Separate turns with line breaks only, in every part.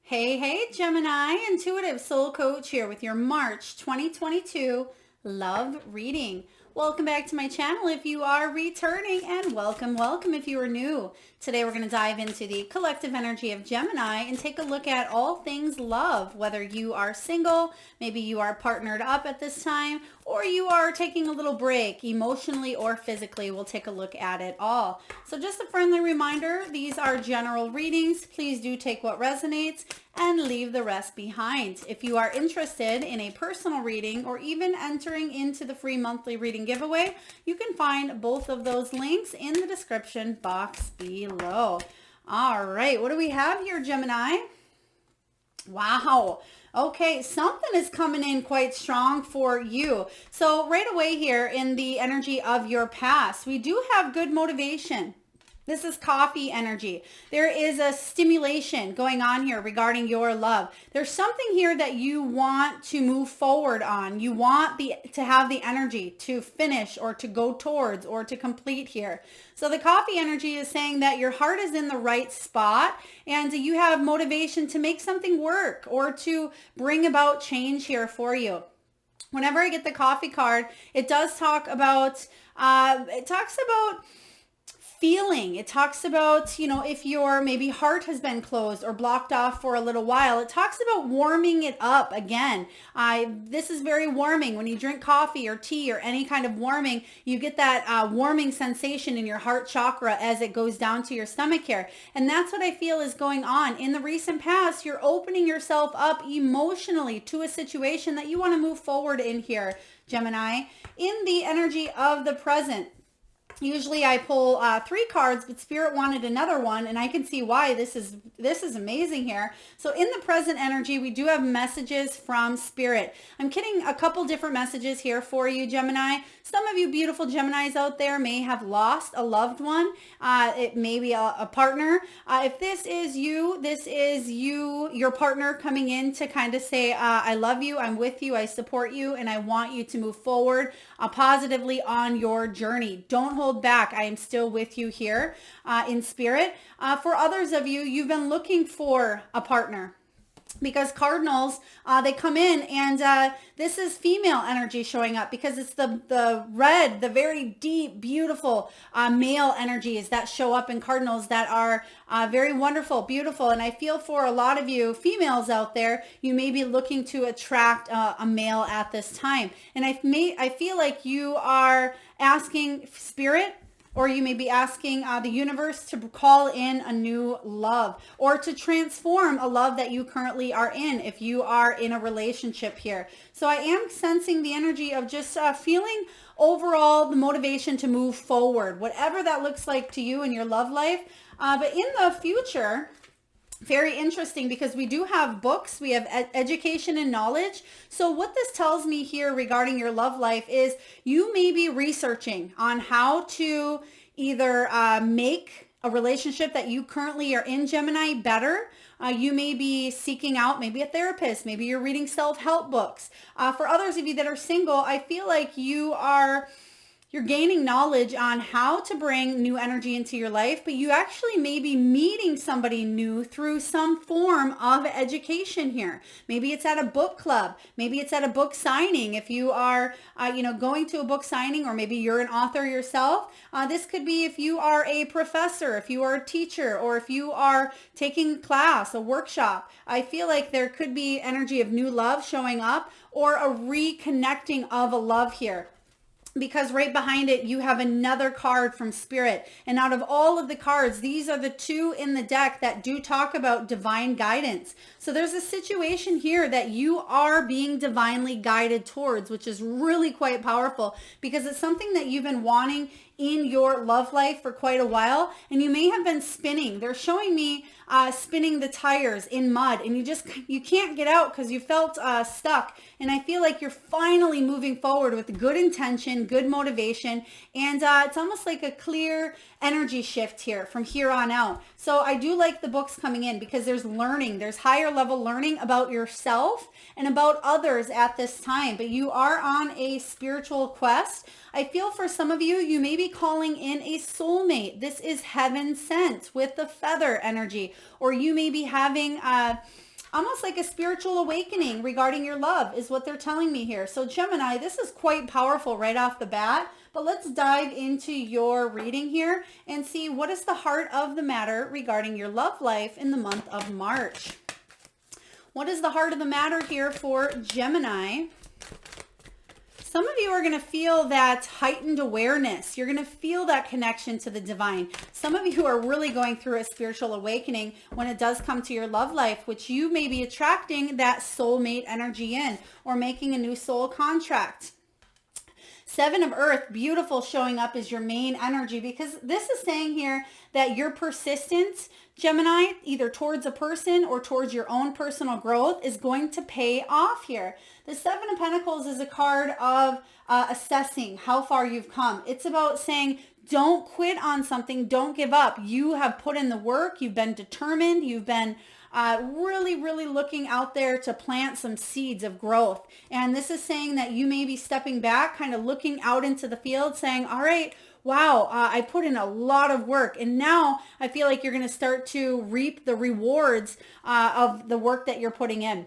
Hey, hey, Gemini, Intuitive Soul Coach here with your March 2022 love reading. Welcome back to my channel if you are returning, and welcome if you are new. Today we're going to dive into the collective energy of Gemini and take a look at all things love, whether you are single, maybe you are partnered up at this time, or you are taking a little break emotionally or physically. We'll take a look at it all. So just a friendly reminder, these are general readings. Please do take what resonates and leave the rest behind. If you are interested in a personal reading or even entering into the free monthly reading giveaway, you can find both of those links in the description box below. All right, what do we have here, Gemini? Wow. Okay, something is coming in quite strong for you. So right away here in the energy of your past, we do have good motivation. This is coffee energy. There is a stimulation going on here regarding your love. There's something here that you want to move forward on. You want to have the energy to finish or to go towards or to complete here. So the coffee energy is saying that your heart is in the right spot and you have motivation to make something work or to bring about change here for you. Whenever I get the coffee card, it does talk about, feeling. It talks about, if your maybe heart has been closed or blocked off for a little while, it talks about warming it up again. This is very warming. When you drink coffee or tea or any kind of warming, you get that warming sensation in your heart chakra as it goes down to your stomach here. And that's what I feel is going on. In the recent past, you're opening yourself up emotionally to a situation that you want to move forward in here, Gemini. In the energy of the present, usually I pull 3 cards, but Spirit wanted another one, and I can see why. This is amazing here. So in the present energy, we do have messages from Spirit. I'm getting a couple different messages here for you, Gemini. Some of you beautiful Geminis out there may have lost a loved one. It may be a partner. If this is you, your partner coming in to kind of say, I love you, I'm with you, I support you, and I want you to move forward positively on your journey. Don't hold back. I am still with you here in spirit. For others of you, you've been looking for a partner, because cardinals, they come in and this is female energy showing up, because it's the red, the very deep, beautiful male energies that show up in cardinals that are very wonderful, beautiful. And I feel for a lot of you females out there, you may be looking to attract a male at this time. And I feel like you are asking Spirit, or you may be asking the universe to call in a new love or to transform a love that you currently are in if you are in a relationship here. So I am sensing the energy of just feeling overall the motivation to move forward, whatever that looks like to you in your love life. But in the future, very interesting, because we do have books, we have education and knowledge. So what this tells me here regarding your love life is you may be researching on how to either make a relationship that you currently are in, Gemini, better. You may be seeking out maybe a therapist, maybe you're reading self-help books. For others of you that are single, I feel like you're gaining knowledge on how to bring new energy into your life, but you actually may be meeting somebody new through some form of education here. Maybe it's at a book club. Maybe it's at a book signing. If you are, going to a book signing, or maybe you're an author yourself. This could be if you are a professor, if you are a teacher, or if you are taking a class, a workshop. I feel like there could be energy of new love showing up, or a reconnecting of a love here, because right behind it, you have another card from Spirit. And out of all of the cards, these are the 2 in the deck that do talk about divine guidance. So there's a situation here that you are being divinely guided towards, which is really quite powerful, because it's something that you've been wanting in your love life for quite a while, and you may have been spinning. They're showing me spinning the tires in mud, and you can't get out because you felt stuck. And I feel like you're finally moving forward with good intention, good motivation, and it's almost like a clear energy shift here from here on out. So I do like the books coming in, because there's learning, there's higher level learning about yourself and about others at this time. But you are on a spiritual quest. I feel for some of you, you may be calling in a soulmate. This is heaven sent with the feather energy, or you may be having almost like a spiritual awakening regarding your love is what they're telling me here. So Gemini, this is quite powerful right off the bat, but let's dive into your reading here and see what is the heart of the matter regarding your love life in the month of March. What is the heart of the matter here for Gemini? Some of you are going to feel that heightened awareness. You're going to feel that connection to the divine. Some of you are really going through a spiritual awakening when it does come to your love life, which you may be attracting that soulmate energy in or making a new soul contract. Seven of Earth, beautiful, showing up as your main energy, because this is saying here that your persistence, Gemini, either towards a person or towards your own personal growth, is going to pay off here. The Seven of Pentacles is a card of assessing how far you've come. It's about saying, don't quit on something. Don't give up. You have put in the work. You've been determined. You've been really looking out there to plant some seeds of growth. And this is saying that you may be stepping back, kind of looking out into the field, saying, all right, wow, I put in a lot of work. And now I feel like you're going to start to reap the rewards of the work that you're putting in.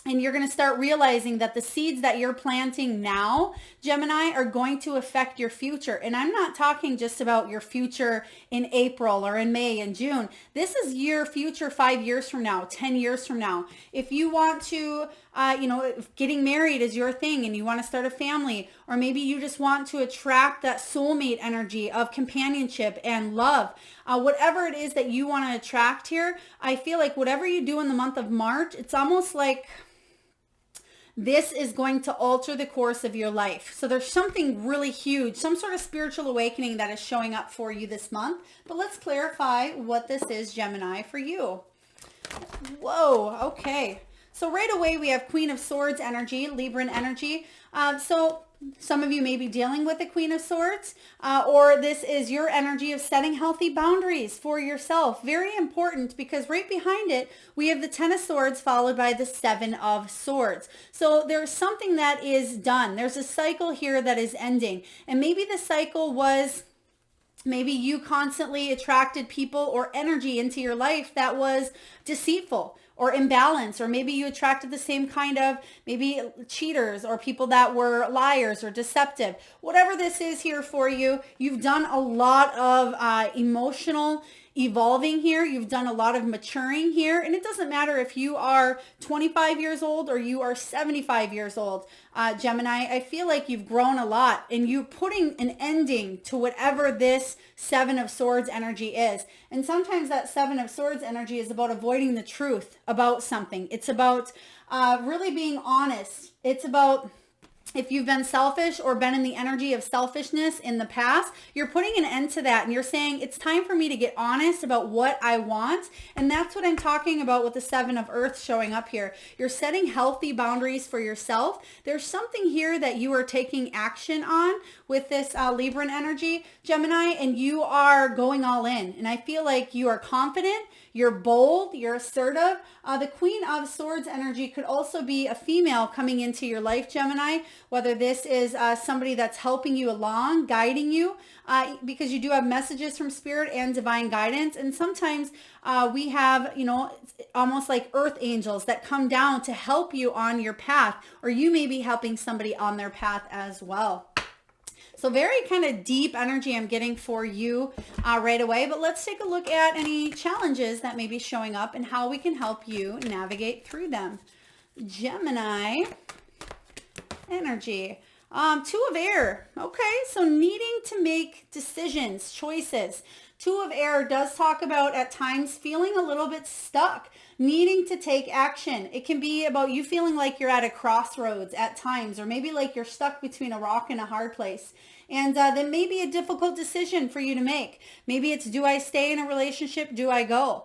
And you're going to start realizing that the seeds that you're planting now, Gemini, are going to affect your future. And I'm not talking just about your future in April or in May and June. This is your future 5 years from now, 10 years from now. If you want to, if getting married is your thing and you want to start a family, or maybe you just want to attract that soulmate energy of companionship and love, whatever it is that you want to attract here, I feel like whatever you do in the month of March, it's almost like this is going to alter the course of your life. So there's something really huge, some sort of spiritual awakening that is showing up for you this month. But let's clarify what this is, Gemini, for you. Whoa, okay. So right away we have Queen of Swords energy, Libran energy. So some of you may be dealing with the Queen of Swords, or this is your energy of setting healthy boundaries for yourself. Very important, because right behind it, we have the Ten of Swords followed by the Seven of Swords. So there's something that is done. There's a cycle here that is ending. And maybe the cycle was, maybe you constantly attracted people or energy into your life that was deceitful or imbalanced, or maybe you attracted the same kind of maybe cheaters or people that were liars or deceptive. Whatever this is here for you, you've done a lot of emotional evolving here. You've done a lot of maturing here. And it doesn't matter if you are 25 years old or you are 75 years old. Gemini, I feel like you've grown a lot and you're putting an ending to whatever this Seven of Swords energy is. And sometimes that Seven of Swords energy is about avoiding the truth about something. It's about really being honest. It's about, if you've been selfish or been in the energy of selfishness in the past, you're putting an end to that and you're saying, it's time for me to get honest about what I want. And that's what I'm talking about with the Seven of Earth showing up here. You're setting healthy boundaries for yourself. There's something here that you are taking action on with this Libran energy, Gemini, and you are going all in. And I feel like you are confident, you're bold, you're assertive. The Queen of Swords energy could also be a female coming into your life, Gemini, whether this is somebody that's helping you along, guiding you, because you do have messages from Spirit and divine guidance. And sometimes we have, almost like earth angels that come down to help you on your path, or you may be helping somebody on their path as well. So very kind of deep energy I'm getting for you right away. But let's take a look at any challenges that may be showing up and how we can help you navigate through them. Gemini energy. Two of Air. Okay, so needing to make decisions, choices. Two of Air does talk about at times feeling a little bit stuck, needing to take action. It can be about you feeling like you're at a crossroads at times, or maybe like you're stuck between a rock and a hard place. And then maybe a difficult decision for you to make. Maybe it's, do I stay in a relationship? Do I go?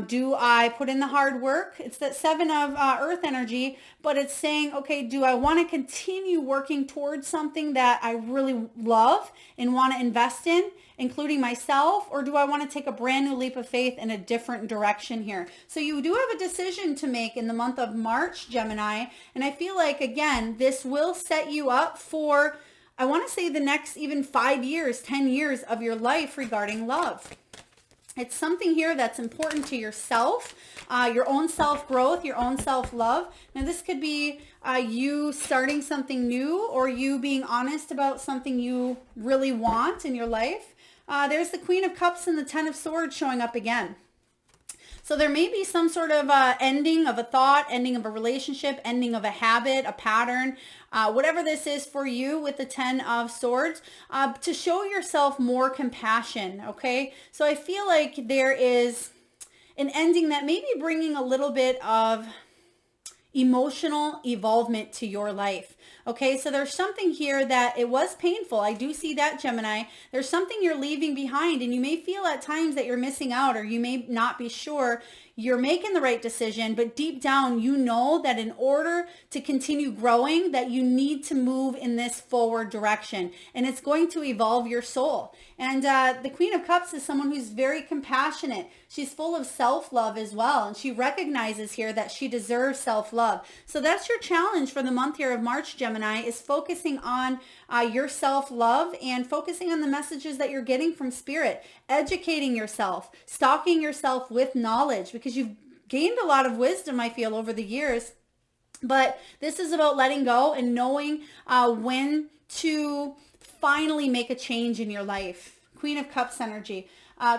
Do I put in the hard work? It's that Seven of Earth energy, but it's saying, okay, do I want to continue working towards something that I really love and want to invest in, including myself, or do I want to take a brand new leap of faith in a different direction here? So you do have a decision to make in the month of March, Gemini, and I feel like, again, this will set you up for, I want to say, the next even 5 years, 10 years of your life regarding love. It's something here that's important to yourself, your own self-growth, your own self-love. Now, this could be you starting something new, or you being honest about something you really want in your life. There's the Queen of Cups and the Ten of Swords showing up again. So there may be some sort of ending of a thought, ending of a relationship, ending of a habit, a pattern, whatever this is for you with the Ten of Swords, to show yourself more compassion, okay? So I feel like there is an ending that may be bringing a little bit of emotional evolvement to your life. Okay, so there's something here that it was painful. I do see that, Gemini. There's something you're leaving behind, and you may feel at times that you're missing out, or you may not be sure you're making the right decision, but deep down you know that in order to continue growing, that you need to move in this forward direction, and it's going to evolve your soul. And the Queen of Cups is someone who's very compassionate. She's full of self-love as well, and she recognizes here that she deserves self-love. So that's your challenge for the month here of March, Gemini, is focusing on your self-love and focusing on the messages that you're getting from Spirit, educating yourself, stocking yourself with knowledge, because you've gained a lot of wisdom, I feel, over the years. But this is about letting go and knowing when to finally make a change in your life. Queen of Cups energy.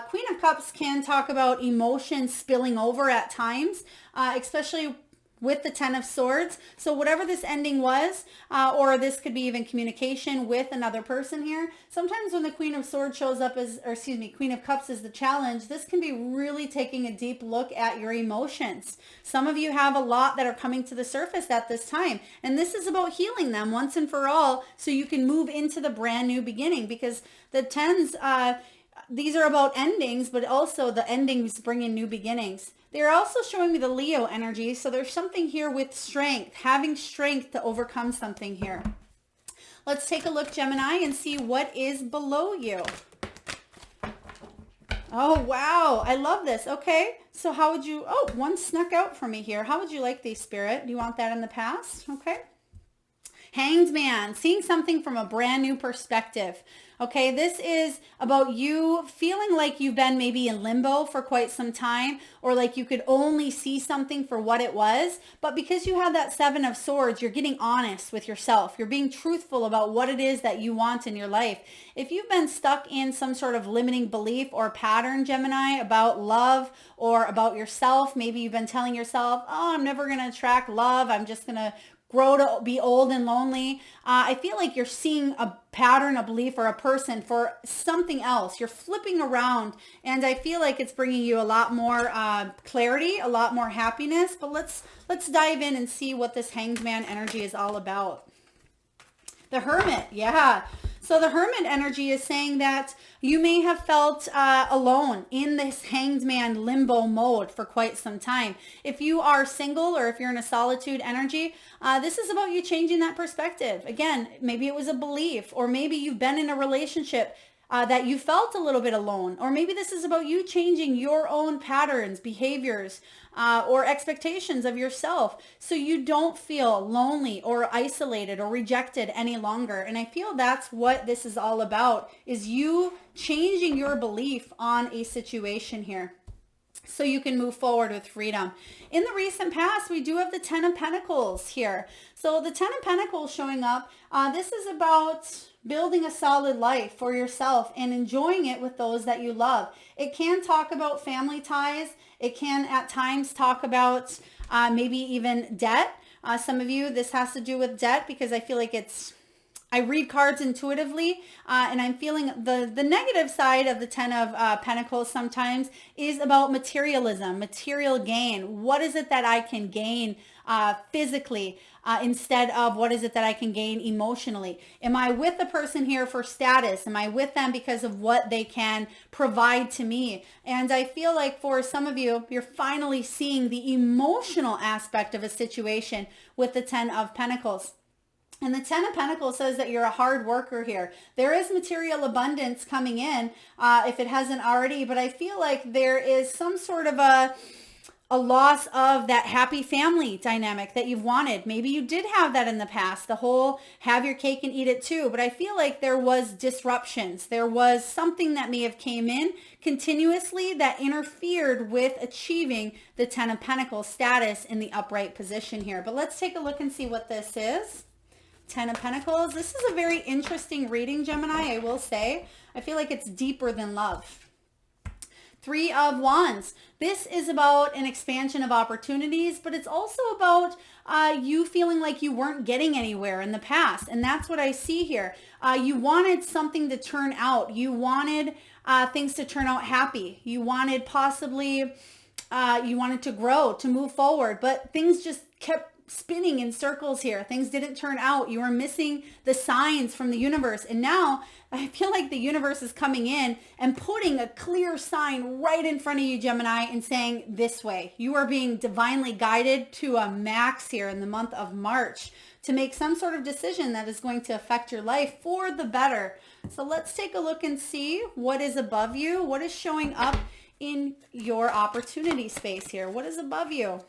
Queen of Cups can talk about emotions spilling over at times, especially with the Ten of Swords. So whatever this ending was, or this could be even communication with another person here. Sometimes when the Queen of Swords shows up as, or excuse me, Queen of Cups is the challenge, this can be really taking a deep look at your emotions. Some of you have a lot that are coming to the surface at this time, and this is about healing them once and for all so you can move into the brand new beginning, because the tens, these are about endings, but also the endings bring in new beginnings. They're also showing me the Leo energy. So there's something here with strength, having strength to overcome something here. Let's take a look, Gemini, and see what is below you. Oh, wow. I love this. Okay. So how would you, oh, one snuck out for me here. How would you like these, Spirit? Do you want that in the past? Okay. Hanged Man, seeing something from a brand new perspective. Okay, this is about you feeling like you've been maybe in limbo for quite some time, or like you could only see something for what it was. But because you have that Seven of Swords, you're getting honest with yourself. You're being truthful about what it is that you want in your life. If you've been stuck in some sort of limiting belief or pattern, Gemini, about love or about yourself, maybe you've been telling yourself, oh, I'm never going to attract love. I'm just going to grow to be old and lonely. I feel like you're seeing a pattern, a belief, or a person for something else. You're flipping around, and I feel like it's bringing you a lot more clarity, a lot more happiness. But let's dive in and see what this Hanged Man energy is all about. The Hermit, yeah. So the Hermit energy is saying that you may have felt alone in this Hanged Man limbo mode for quite some time. If you are single, or if you're in a solitude energy, this is about you changing that perspective. Again, maybe it was a belief, or maybe you've been in a relationship that you felt a little bit alone, or maybe this is about you changing your own patterns, behaviors, or expectations of yourself, so you don't feel lonely or isolated or rejected any longer. And I feel that's what this is all about, is you changing your belief on a situation here, so you can move forward with freedom. In the recent past, we do have the Ten of Pentacles here. So the Ten of Pentacles showing up, this is about building a solid life for yourself and enjoying it with those that you love. It can talk about family ties. It can at times talk about maybe even debt. Some of you, this has to do with debt, because I feel like I read cards intuitively, and I'm feeling the negative side of the Ten of Pentacles sometimes is about materialism, material gain. What is it that I can gain physically instead of what is it that I can gain emotionally? Am I with the person here for status? Am I with them because of what they can provide to me? And I feel like for some of you, you're finally seeing the emotional aspect of a situation with the Ten of Pentacles. And the Ten of Pentacles says that you're a hard worker here. There is material abundance coming in, if it hasn't already, but I feel like there is some sort of a loss of that happy family dynamic that you've wanted. Maybe you did have that in the past, the whole have your cake and eat it too. But I feel like there was disruptions. There was something that may have came in continuously that interfered with achieving the 10 of Pentacles status in the upright position here. But let's take a look and see what this is. 10 of Pentacles. This is a very interesting reading, Gemini, I will say. I feel like it's deeper than love. 3 of Wands. This is about an expansion of opportunities, but it's also about you feeling like you weren't getting anywhere in the past. And that's what I see here. You wanted something to turn out. You wanted things to turn out happy. You wanted possibly, you wanted to grow, to move forward, but things just kept spinning in circles here. Things didn't turn out. You were missing the signs from the universe. And now I feel like the universe is coming in and putting a clear sign right in front of you, Gemini, and saying this way. You are being divinely guided to a max here in the month of March to make some sort of decision that is going to affect your life for the better. So let's take a look and see what is above you. What is showing up in your opportunity space here? What is above you?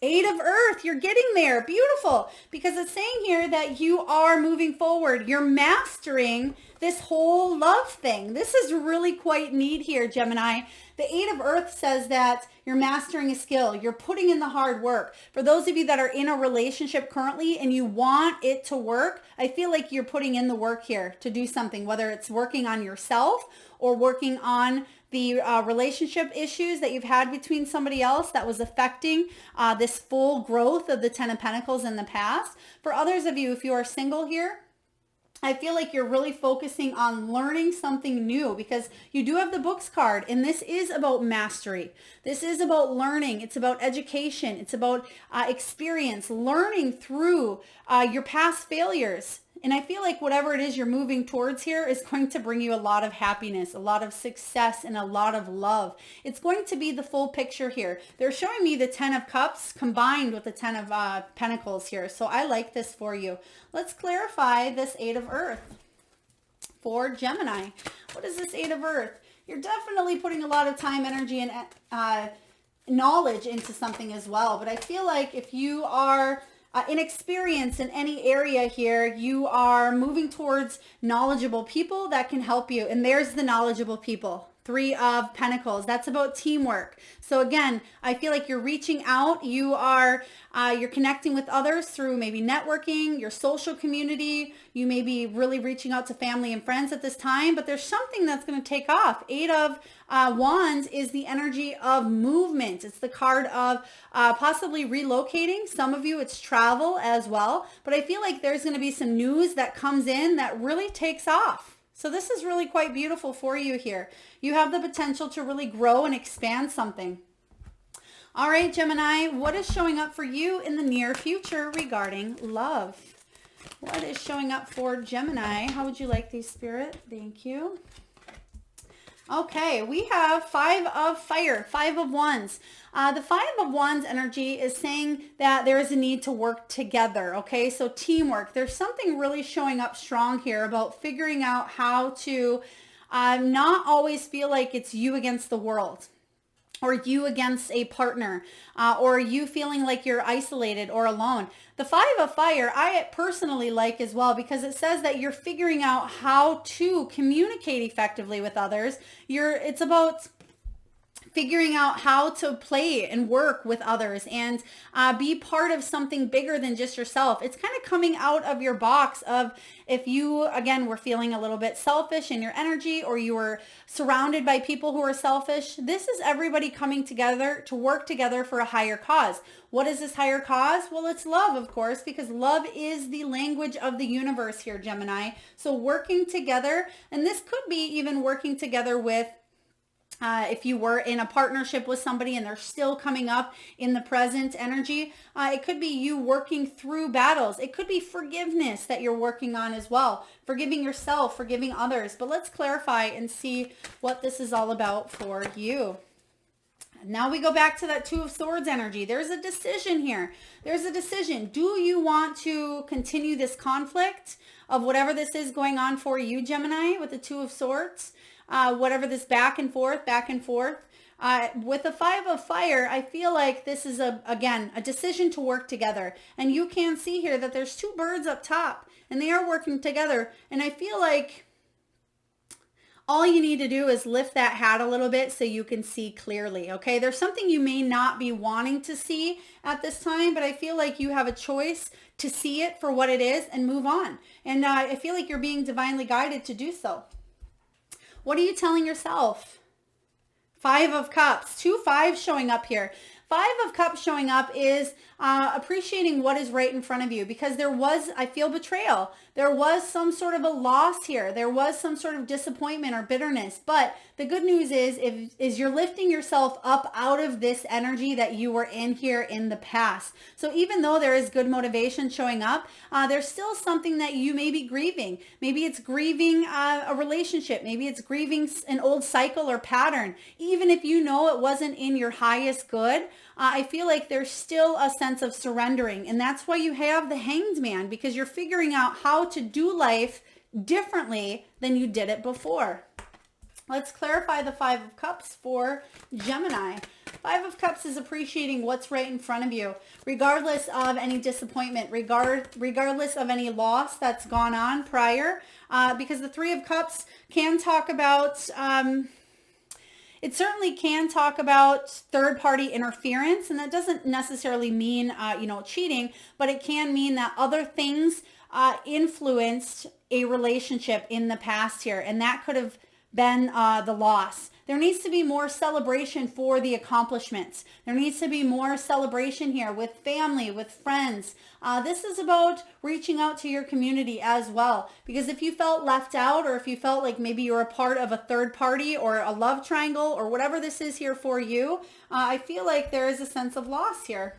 8 of Earth, you're getting there. Beautiful. Because it's saying here that you are moving forward. You're mastering this whole love thing. This is really quite neat here, Gemini. The 8 of Earth says that you're mastering a skill. You're putting in the hard work. For those of you that are in a relationship currently and you want it to work, I feel like you're putting in the work here to do something, whether it's working on yourself or working on the relationship issues that you've had between somebody else that was affecting this full growth of the 10 of Pentacles in the past. For others of you, if you are single here, I feel like you're really focusing on learning something new because you do have the books card, and this is about mastery. This is about learning. It's about education. It's about experience, learning through your past failures. And I feel like whatever it is you're moving towards here is going to bring you a lot of happiness, a lot of success, and a lot of love. It's going to be the full picture here. They're showing me the 10 of Cups combined with the 10 of Pentacles here. So I like this for you. Let's clarify this 8 of Earth for Gemini. What is this 8 of Earth? You're definitely putting a lot of time, energy, and knowledge into something as well. But I feel like if you are inexperience in any area here, you are moving towards knowledgeable people that can help you. And there's the knowledgeable people. 3 of Pentacles. That's about teamwork. So again, I feel like you're reaching out. You are, you're connecting with others through maybe networking, your social community. You may be really reaching out to family and friends at this time, but there's something that's going to take off. 8 of Wands is the energy of movement. It's the card of possibly relocating. Some of you, it's travel as well. But I feel like there's going to be some news that comes in that really takes off. So this is really quite beautiful for you here. You have the potential to really grow and expand something. All right, Gemini, what is showing up for you in the near future regarding love? What is showing up for Gemini? How would you like these, Spirit? Thank you. Okay, we have 5 of Fire, 5 of Wands. The 5 of Wands energy is saying that there is a need to work together, okay? So teamwork. There's something really showing up strong here about figuring out how to not always feel like it's you against the world, or you against a partner, or you feeling like you're isolated or alone. The 5 of Fire, I personally like as well, because it says that you're figuring out how to communicate effectively with others. It's about figuring out how to play and work with others and be part of something bigger than just yourself. It's kind of coming out of your box of if you, again, were feeling a little bit selfish in your energy, or you were surrounded by people who are selfish. This is everybody coming together to work together for a higher cause. What is this higher cause? Well, it's love, of course, because love is the language of the universe here, Gemini. So working together, and this could be even working together with if you were in a partnership with somebody and they're still coming up in the present energy, it could be you working through battles. It could be forgiveness that you're working on as well. Forgiving yourself, forgiving others. But let's clarify and see what this is all about for you. Now we go back to that 2 of Swords energy. There's a decision here. There's a decision. Do you want to continue this conflict of whatever this is going on for you, Gemini, with the 2 of Swords? whatever this back and forth. With the 5 of fire, I feel like this is, again, a decision to work together. And you can see here that there's 2 birds up top, and they are working together. And I feel like all you need to do is lift that hat a little bit so you can see clearly, okay? There's something you may not be wanting to see at this time, but I feel like you have a choice to see it for what it is and move on. And I feel like you're being divinely guided to do so. What are you telling yourself? 5 of Cups, 2 5s showing up here. 5 of Cups showing up is appreciating what is right in front of you, because there was, I feel, betrayal. There was some sort of a loss here. There was some sort of disappointment or bitterness. But the good news is you're lifting yourself up out of this energy that you were in here in the past. So even though there is good motivation showing up, there's still something that you may be grieving. Maybe it's grieving a relationship. Maybe it's grieving an old cycle or pattern. Even if you know it wasn't in your highest good, I feel like there's still a sense of surrendering. And that's why you have the Hanged Man, because you're figuring out how to do life differently than you did it before. Let's clarify the 5 of Cups for Gemini. 5 of Cups is appreciating what's right in front of you, regardless of any disappointment, regardless of any loss that's gone on prior, because the 3 of Cups can talk about... it certainly can talk about third-party interference, and that doesn't necessarily mean, cheating, but it can mean that other things influenced a relationship in the past here, and that could have been the loss. There needs to be more celebration for the accomplishments. There needs to be more celebration here with family, with friends. This is about reaching out to your community as well. Because if you felt left out, or if you felt like maybe you're a part of a third party or a love triangle or whatever this is here for you, I feel like there is a sense of loss here.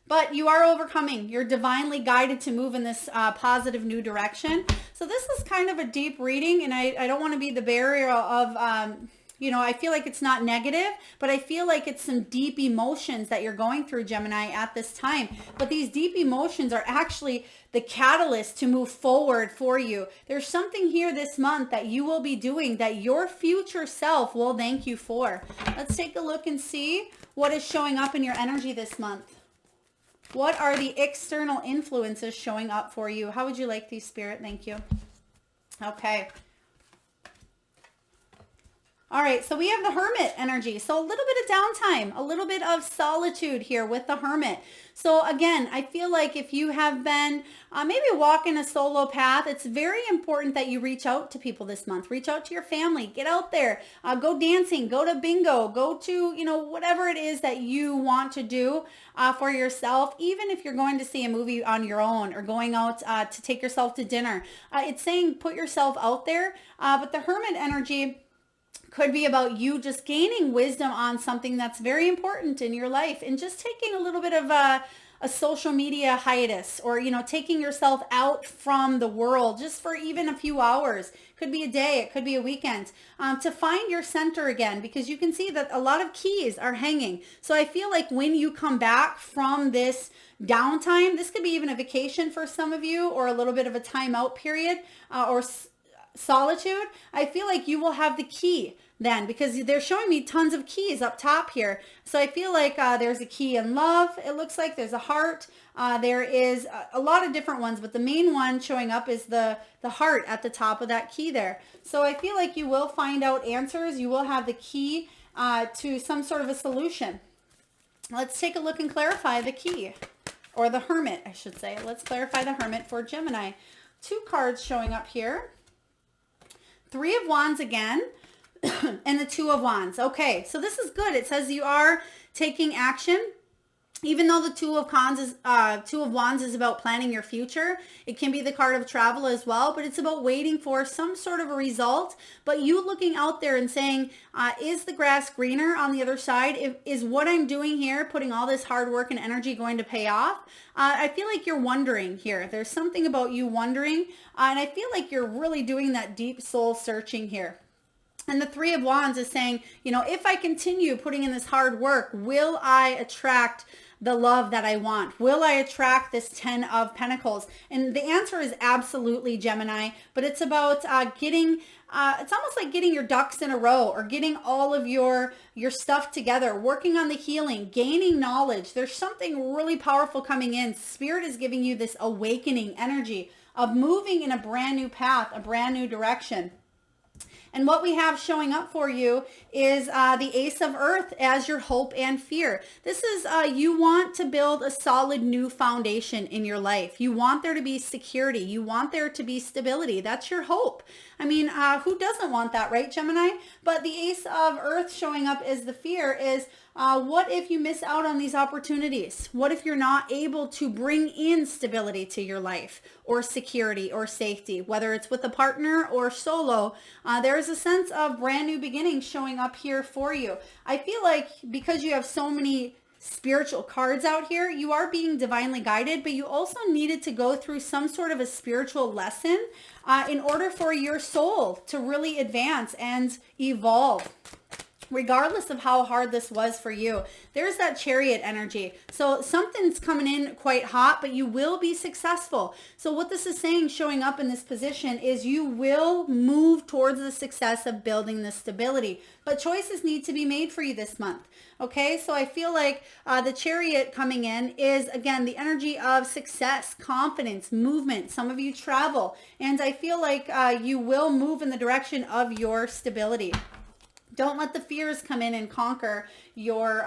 But you are overcoming. You're divinely guided to move in this positive new direction. So this is kind of a deep reading, and I don't want to be the barrier of, I feel like it's not negative, but I feel like it's some deep emotions that you're going through, Gemini, at this time. But these deep emotions are actually the catalyst to move forward for you. There's something here this month that you will be doing that your future self will thank you for. Let's take a look and see what is showing up in your energy this month. What are the external influences showing up for you? How would you like these, Spirit? Thank you. Okay. All right, so we have the Hermit energy. So a little bit of downtime, a little bit of solitude here with the Hermit. So again, I feel like if you have been maybe walking a solo path, it's very important that you reach out to people this month. Reach out to your family. Get out there. Go dancing. Go to bingo. Go to, whatever it is that you want to do for yourself. Even if you're going to see a movie on your own or going out to take yourself to dinner. It's saying put yourself out there. But the Hermit energy could be about you just gaining wisdom on something that's very important in your life, and just taking a little bit of a social media hiatus, or, taking yourself out from the world just for even a few hours. Could be a day, it could be a weekend, to find your center again, because you can see that a lot of keys are hanging. So I feel like when you come back from this downtime, this could be even a vacation for some of you, or a little bit of a timeout period, or solitude. I feel like you will have the key then, because they're showing me tons of keys up top here. So I feel like there's a key in love. It looks like there's a heart. There is a lot of different ones, but the main one showing up is the heart at the top of that key there. So I feel like you will find out answers. You will have the key to some sort of a solution. Let's take a look and clarify the key, or the Hermit, I should say. Let's clarify the Hermit for Gemini. 2 cards showing up here. 3 of Wands again, and the 2 of Wands. Okay, so this is good. It says you are taking action. Even though the 2 of Wands is about planning your future, it can be the card of travel as well, but it's about waiting for some sort of a result. But you looking out there and saying, is the grass greener on the other side? Is what I'm doing here, putting all this hard work and energy, going to pay off? I feel like you're wondering here. There's something about you wondering, and I feel like you're really doing that deep soul searching here. And the 3 of Wands is saying, if I continue putting in this hard work, will I attract the love that I want? Will I attract this 10 of Pentacles? And the answer is absolutely, Gemini, but it's about getting it's almost like getting your ducks in a row or getting all of your stuff together, working on the healing, gaining knowledge. There's something really powerful coming in. Spirit is giving you this awakening energy of moving in a brand new path, a brand new direction. And what we have showing up for you is the Ace of Earth as your hope and fear. This is you want to build a solid new foundation in your life. You want there to be security. You want there to be stability. That's your hope. I mean, who doesn't want that, right, Gemini? But the Ace of Earth showing up as the fear is what if you miss out on these opportunities? What if you're not able to bring in stability to your life or security or safety, whether it's with a partner or solo? There's a sense of brand new beginnings showing up here for you. I feel like because you have so many spiritual cards out here, you are being divinely guided, but you also needed to go through some sort of a spiritual lesson in order for your soul to really advance and evolve. Regardless of how hard this was for you, there's that Chariot energy. So something's coming in quite hot, but you will be successful. So what this is saying, showing up in this position, is you will move towards the success of building the stability. But choices need to be made for you this month. Okay, so I feel like the Chariot coming in is, again, the energy of success, confidence, movement. Some of you travel. And I feel like you will move in the direction of your stability. Don't let the fears come in and conquer your,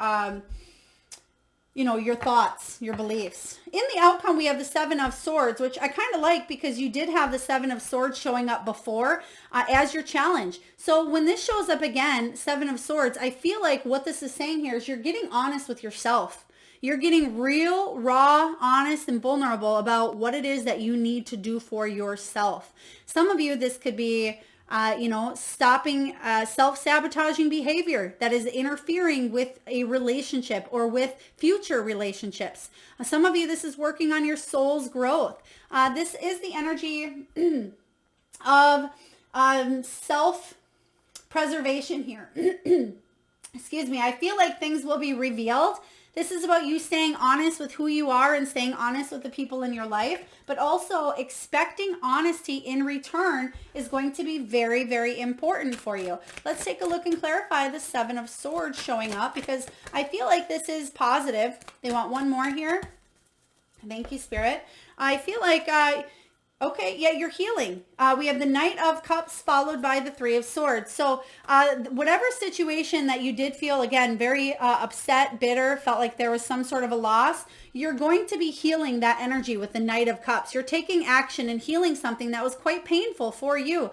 your thoughts, your beliefs. In the outcome, we have the Seven of Swords, which I kind of like because you did have the Seven of Swords showing up before as your challenge. So when this shows up again, Seven of Swords, I feel like what this is saying here is you're getting honest with yourself. You're getting real, raw, honest, and vulnerable about what it is that you need to do for yourself. Some of you, this could be stopping self-sabotaging behavior that is interfering with a relationship or with future relationships. Some of you, this is working on your soul's growth. This is the energy of self-preservation here. Excuse me. I feel like things will be revealed. This is about you staying honest with who you are and staying honest with the people in your life, but also expecting honesty in return is going to be very, very important for you. Let's take a look and clarify the Seven of Swords showing up because I feel like this is positive. They want one more here. Thank you, Spirit. I feel like, okay, yeah, you're healing. We have the Knight of Cups followed by the Three of Swords. So whatever situation that you did feel, again, very upset, bitter, felt like there was some sort of a loss, you're going to be healing that energy with the Knight of Cups. You're taking action and healing something that was quite painful for you.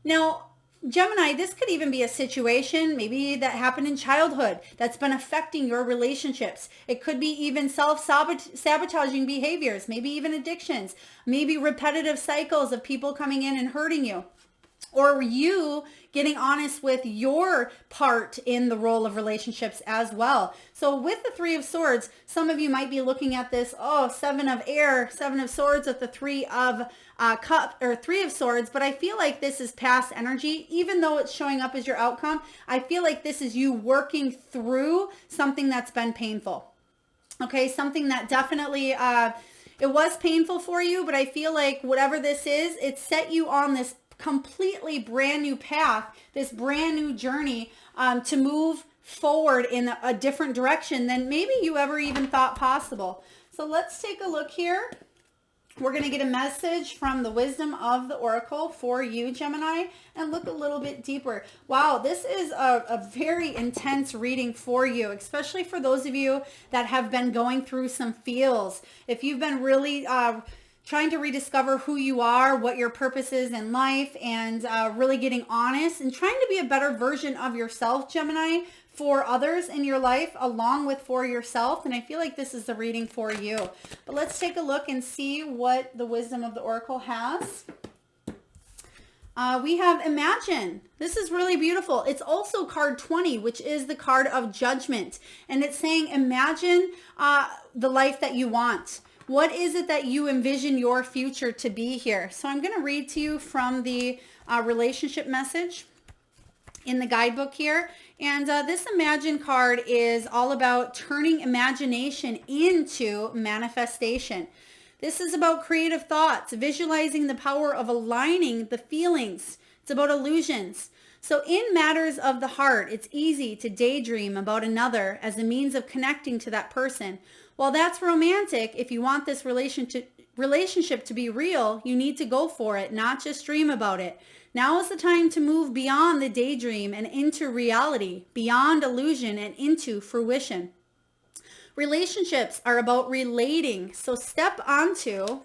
Now, Gemini, this could even be a situation maybe that happened in childhood that's been affecting your relationships. It could be even self-sabotaging behaviors, maybe even addictions, maybe repetitive cycles of people coming in and hurting you. Or you getting honest with your part in the role of relationships as well. So with the Three of Swords, some of you might be looking at this, Seven of Air, Seven of Swords with the Three of Three of Swords, but I feel like this is past energy. Even though it's showing up as your outcome, I feel like this is you working through something that's been painful. Okay, something that definitely, it was painful for you, but I feel like whatever this is, it set you on this completely brand new path, this brand new journey to move forward in a different direction than maybe you ever even thought possible. So let's take a look here. We're going to get a message from the wisdom of the Oracle for you, Gemini, and look a little bit deeper. Wow, this is a very intense reading for you, especially for those of you that have been going through some feels. If you've been really trying to rediscover who you are, what your purpose is in life, and really getting honest and trying to be a better version of yourself, Gemini, for others in your life along with for yourself. And I feel like this is the reading for you. But let's take a look and see what the wisdom of the Oracle has. We have Imagine. This is really beautiful. It's also card 20, which is the card of judgment. And it's saying imagine the life that you want. What is it that you envision your future to be here? So I'm going to read to you from the relationship message in the guidebook here. And this Imagine card is all about turning imagination into manifestation. This is about creative thoughts, visualizing the power of aligning the feelings It's about illusions. So in matters of the heart, it's easy to daydream about another as a means of connecting to that person. While that's romantic, if you want this relationship to be real, you need to go for it, not just dream about it. Now is the time to move beyond the daydream and into reality, beyond illusion and into fruition. Relationships are about relating. So step onto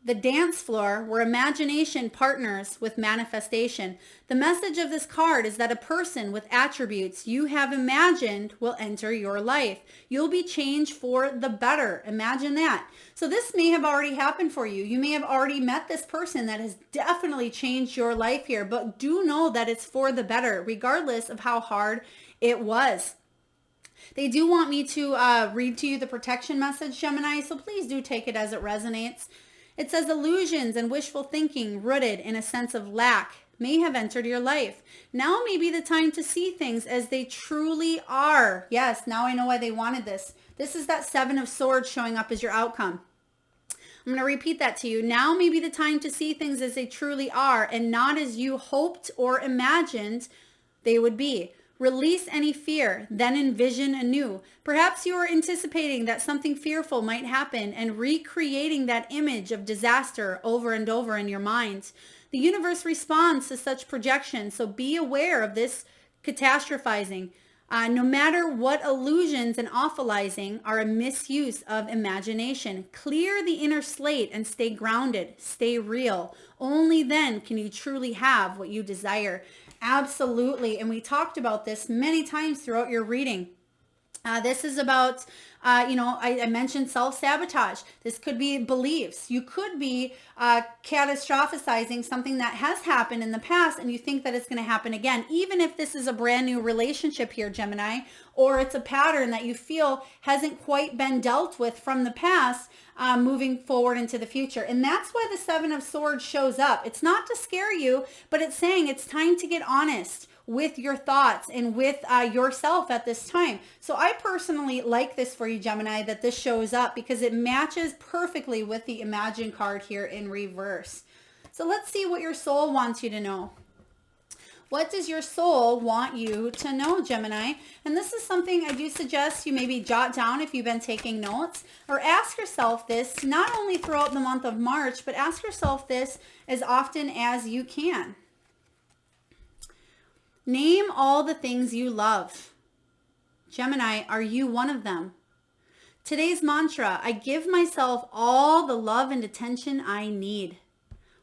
the dance floor where imagination partners with manifestation. The message of this card is that a person with attributes you have imagined will enter your life. You'll be changed for the better. Imagine that. So this may have already happened for you. You may have already met this person that has definitely changed your life here, but do know that it's for the better, regardless of how hard it was. They do want me to read to you the protection message, Gemini, so please do take it as it resonates. It says illusions and wishful thinking rooted in a sense of lack may have entered your life. Now may be the time to see things as they truly are. Yes, now I know why they wanted this. This is that 7 of Swords showing up as your outcome. I'm going to repeat that to you. Now may be the time to see things as they truly are and not as you hoped or imagined they would be. Release any fear, then envision anew. Perhaps you are anticipating that something fearful might happen and recreating that image of disaster over and over in your mind. The universe responds to such projections, so be aware of this catastrophizing. No matter what illusions and awfulizing are a misuse of imagination. Clear the inner slate and stay grounded, stay real. Only then can you truly have what you desire. Absolutely. And we talked about this many times throughout your reading. This is about, I mentioned self-sabotage. This could be beliefs. You could be catastrophizing something that has happened in the past and you think that it's going to happen again, even if this is a brand new relationship here, Gemini, or it's a pattern that you feel hasn't quite been dealt with from the past, moving forward into the future. And that's why the 7 of Swords shows up. It's not to scare you, but it's saying it's time to get honest with your thoughts and with yourself at this time. So I personally like this for you, Gemini, that this shows up because it matches perfectly with the Imagine card here in reverse. So let's see what your soul wants you to know. What does your soul want you to know, Gemini? And this is something I do suggest you maybe jot down if you've been taking notes, or ask yourself this not only throughout the month of March, but ask yourself this as often as you can. Name all the things you love. Gemini, are you one of them? Today's mantra, I give myself all the love and attention I need.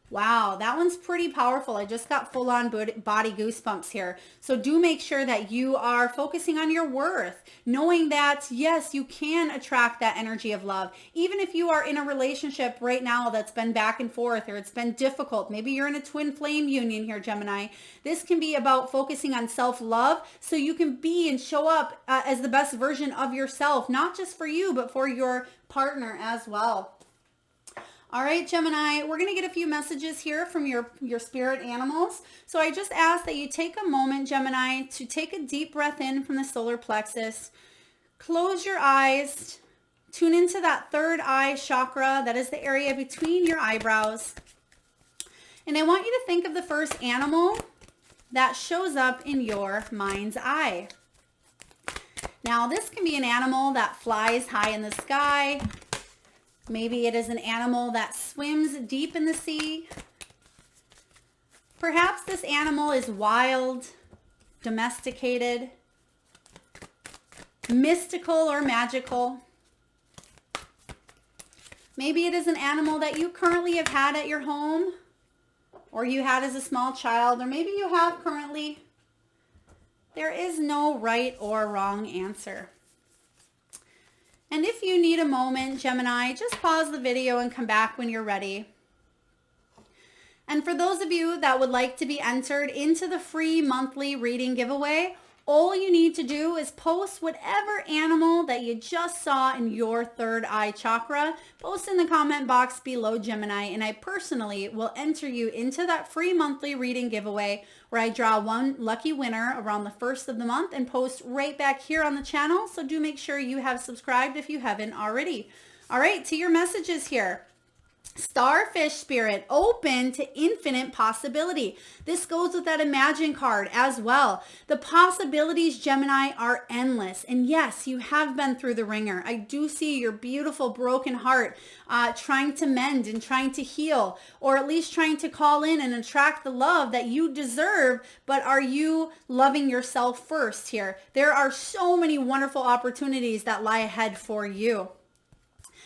Wow, that one's pretty powerful. I just got full-on body goosebumps here. So do make sure that you are focusing on your worth, knowing that, yes, you can attract that energy of love. Even if you are in a relationship right now that's been back and forth or it's been difficult, maybe you're in a twin flame union here, Gemini. This can be about focusing on self-love so you can be and show up as the best version of yourself, not just for you, but for your partner as well. All right, Gemini, we're going to get a few messages here from your spirit animals. So I just ask that you take a moment, Gemini, to take a deep breath in from the solar plexus. Close your eyes. Tune into that third eye chakra. That is the area between your eyebrows. And I want you to think of the first animal that shows up in your mind's eye. Now, this can be an animal that flies high in the sky. Maybe it is an animal that swims deep in the sea. Perhaps this animal is wild, domesticated, mystical or magical. Maybe it is an animal that you currently have had at your home, or you had as a small child, or maybe you have currently. There is no right or wrong answer. And if you need a moment, Gemini, just pause the video and come back when you're ready. And for those of you that would like to be entered into the free monthly reading giveaway, all you need to do is post whatever animal that you just saw in your third eye chakra. Post in the comment box below, Gemini, and I personally will enter you into that free monthly reading giveaway where I draw one lucky winner around the first of the month and post right back here on the channel. So do make sure you have subscribed if you haven't already. All right, to your messages here. Starfish spirit, open to infinite possibility. This goes with that Imagine card as well. The possibilities, Gemini, are endless. And yes, you have been through the ringer. I do see your beautiful broken heart trying to mend and trying to heal, or at least trying to call in and attract the love that you deserve. But are you loving yourself first here? There are so many wonderful opportunities that lie ahead for you.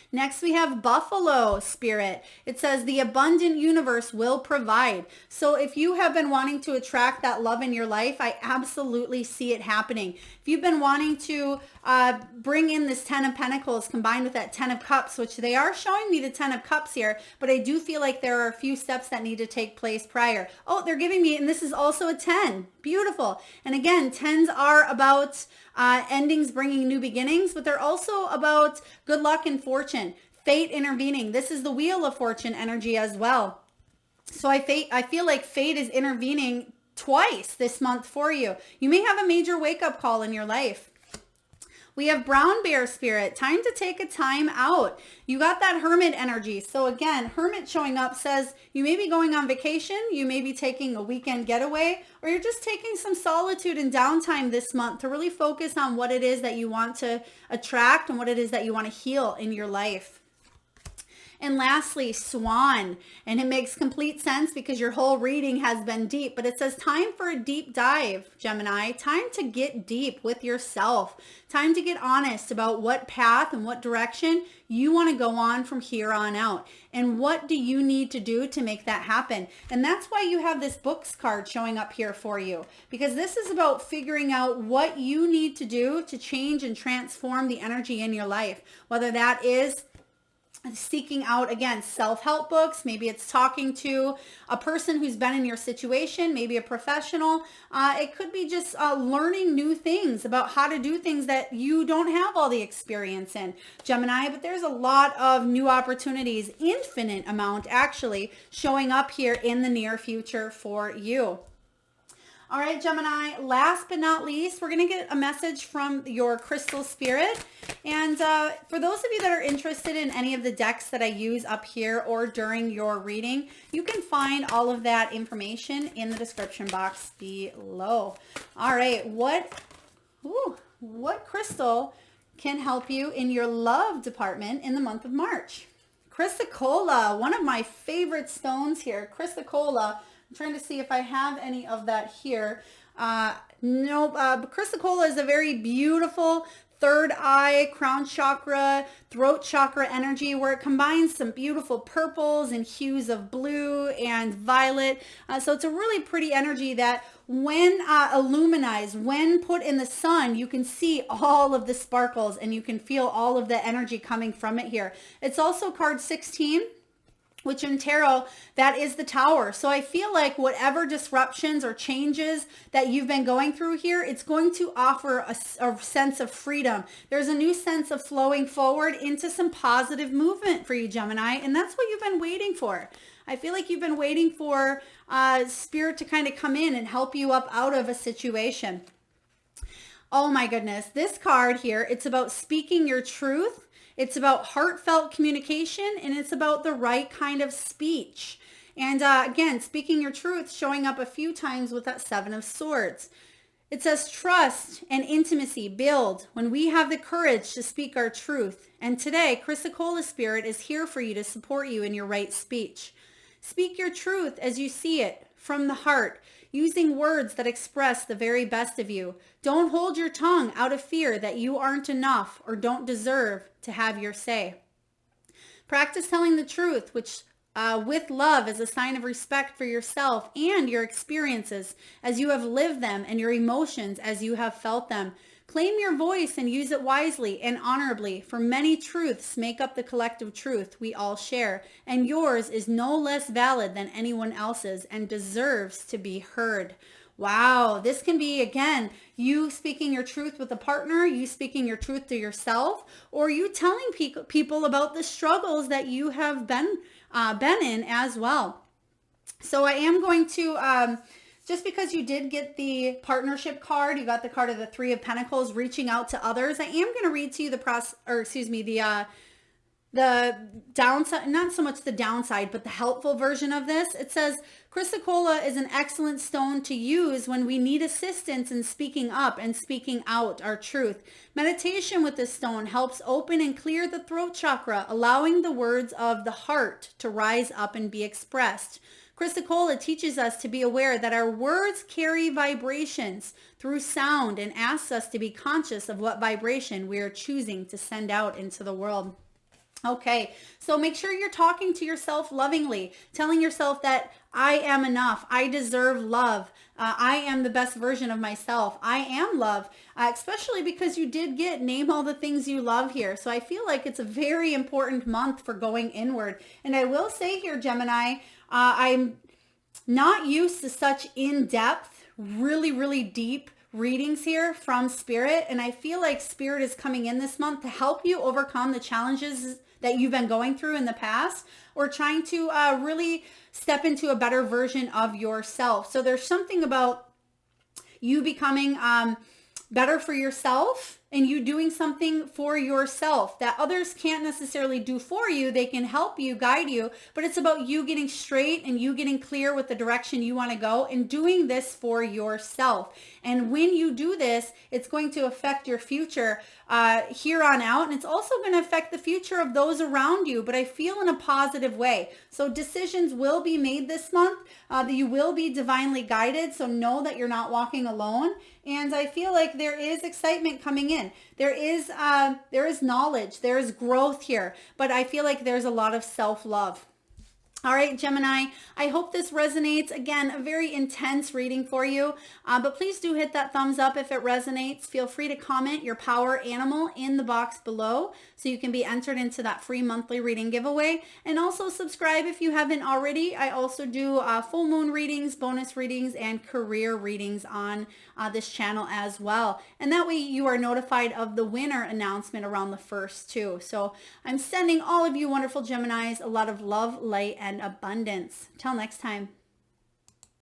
Next, we have Buffalo spirit. It says the abundant universe will provide. So if you have been wanting to attract that love in your life, I absolutely see it happening. If you've been wanting to bring in this 10 of Pentacles combined with that 10 of Cups, which they are showing me the 10 of Cups here, but I do feel like there are a few steps that need to take place prior. Oh, they're giving me, and this is also a 10. Beautiful. And again, 10s are about endings bringing new beginnings, but they're also about good luck and fortune, fate intervening. This is the Wheel of Fortune energy as well. So I feel like fate is intervening twice this month for you. You may have a major wake-up call in your life. We have Brown Bear spirit, time to take a time out. You got that Hermit energy. So again, Hermit showing up says you may be going on vacation, you may be taking a weekend getaway, or you're just taking some solitude and downtime this month to really focus on what it is that you want to attract and what it is that you want to heal in your life. And lastly, Swan. And it makes complete sense because your whole reading has been deep, but it says time for a deep dive, Gemini. Time to get deep with yourself. Time to get honest about what path and what direction you want to go on from here on out. And what do you need to do to make that happen? And that's why you have this books card showing up here for you, because this is about figuring out what you need to do to change and transform the energy in your life, whether that is seeking out, again, self-help books. Maybe it's talking to a person who's been in your situation, maybe a professional. It could be just learning new things about how to do things that you don't have all the experience in, Gemini. But there's a lot of new opportunities, infinite amount actually, showing up here in the near future for you. All right, Gemini, last but not least, we're going to get a message from your crystal spirit. And for those of you that are interested in any of the decks that I use up here or during your reading, you can find all of that information in the description box below. All right, what crystal can help you in your love department in the month of March? Chrysocolla, one of my favorite stones here, Chrysocolla. I'm trying to see if I have any of that here. No, Chrysocolla is a very beautiful third eye, crown chakra, throat chakra energy where it combines some beautiful purples and hues of blue and violet. So it's a really pretty energy that when illuminized, when put in the sun, you can see all of the sparkles and you can feel all of the energy coming from it here. It's also card 16. Which in tarot, that is the Tower. So I feel like whatever disruptions or changes that you've been going through here, it's going to offer a sense of freedom. There's a new sense of flowing forward into some positive movement for you, Gemini. And that's what you've been waiting for. I feel like you've been waiting for Spirit to kind of come in and help you up out of a situation. Oh my goodness. This card here, it's about speaking your truth. It's about heartfelt communication, and it's about the right kind of speech. And again, speaking your truth, showing up a few times with that 7 of Swords. It says trust and intimacy build when we have the courage to speak our truth. And today, Chrysocolla Spirit is here for you to support you in your right speech. Speak your truth as you see it from the heart, using words that express the very best of you. Don't hold your tongue out of fear that you aren't enough or don't deserve to have your say. Practice telling the truth, which with love is a sign of respect for yourself and your experiences as you have lived them and your emotions as you have felt them. Claim your voice and use it wisely and honorably, for many truths make up the collective truth we all share, and yours is no less valid than anyone else's and deserves to be heard. Wow, this can be, again, you speaking your truth with a partner, you speaking your truth to yourself, or you telling people about the struggles that you have been in as well. So I am going to... just because you did get the partnership card, you got the card of the 3 of Pentacles, reaching out to others. I am going to read to you the the downside, not so much the downside, but the helpful version of this. It says, Chrysocolla is an excellent stone to use when we need assistance in speaking up and speaking out our truth. Meditation with this stone helps open and clear the throat chakra, allowing the words of the heart to rise up and be expressed. Chrysocolla teaches us to be aware that our words carry vibrations through sound and asks us to be conscious of what vibration we are choosing to send out into the world. Okay, so make sure you're talking to yourself lovingly, telling yourself that I am enough, I deserve love, I am the best version of myself, I am love, especially because you did get name all the things you love here. So I feel like it's a very important month for going inward. And I will say here, Gemini, I'm not used to such in-depth, really deep readings here from Spirit. And I feel like Spirit is coming in this month to help you overcome the challenges that you've been going through in the past, or trying to really step into a better version of yourself. So there's something about you becoming better for yourself, and you doing something for yourself that others can't necessarily do for you. They can help you, guide you, but it's about you getting straight and you getting clear with the direction you want to go and doing this for yourself. And when you do this, it's going to affect your future here on out. And it's also going to affect the future of those around you, but I feel in a positive way. So decisions will be made this month, that you will be divinely guided. So know that you're not walking alone. And I feel like there is excitement coming in. There is knowledge, there is growth here, but I feel like there's a lot of self-love. All right, Gemini, I hope this resonates. Again, a very intense reading for you, but please do hit that thumbs up if it resonates. Feel free to comment your power animal in the box below so you can be entered into that free monthly reading giveaway. And also subscribe if you haven't already. I also do full moon readings, bonus readings, and career readings on this channel as well. And that way you are notified of the winner announcement around the 1st too. So I'm sending all of you wonderful Geminis a lot of love, light, and abundance. Till next time.